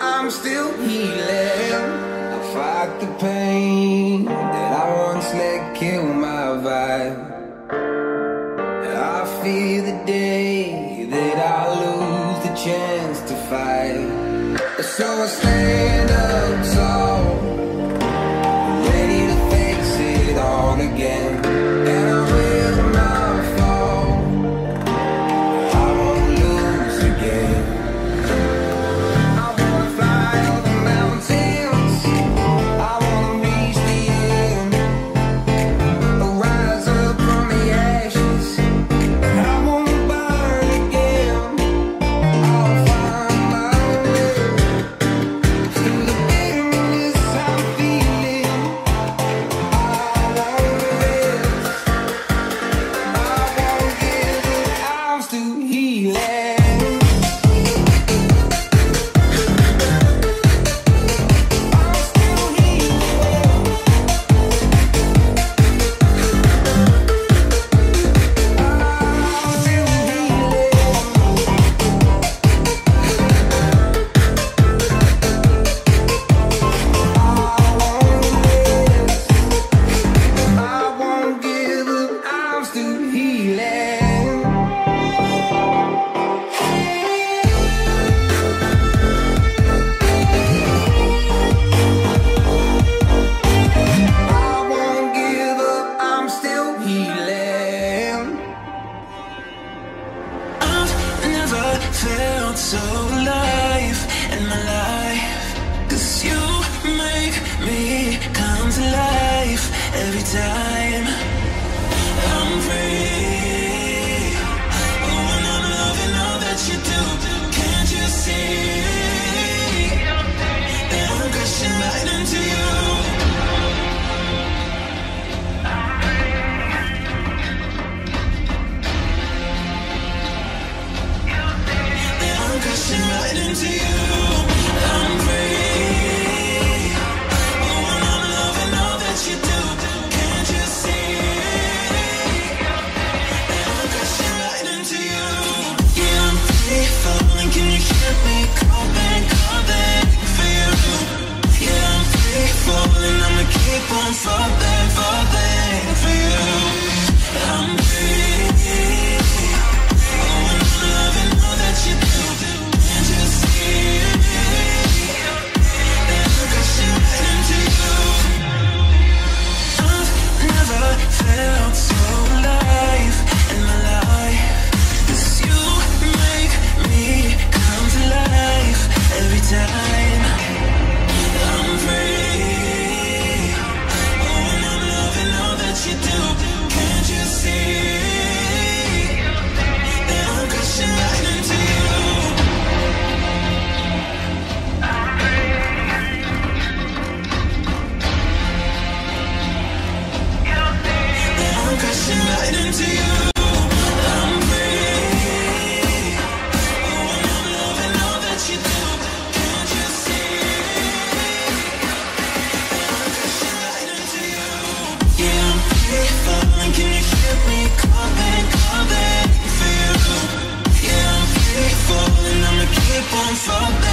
I'm still healing. I fight the pain that I once let kill my vibe. I fear the day that I lose the chance to fight. So I stand up tall, ready to face it all again. And I will not fall, I won't lose again. I wanna fly over mountains, I wanna reach the end, rise up from the ashes. I wanna burn again. I'll find my way through the bitterness I'm feeling. I won't rest, I won't give it. I'm still healing. Felt so alive in my life, 'cause you make me come to life every time I'm free. Oh, and I'm loving all that you do. Can't you see that I'm crashing right into you? Crashing right into you. I'm free. Oh, and I'm loving all that you do. Can't you see that I'm crashing right into you? Yeah, I'm free falling. Can you hear me calling for you? Yeah, I'm free falling. I'ma keep on falling for you. I'm free. Oh, and I'm loving all that you do. Felt so alive in my life, 'cause you make me come to life every time I'm free. Oh, and I'm loving all that you do. Can't you see that I'm crashing right into you? Crashing right into you. I'm free. Oh, and I'm loving all that you do. Can't you see that I'm crashing right into you? Yeah, I'm free falling. Can you hear me calling for you? Yeah, I'm free falling. I'ma keep on falling.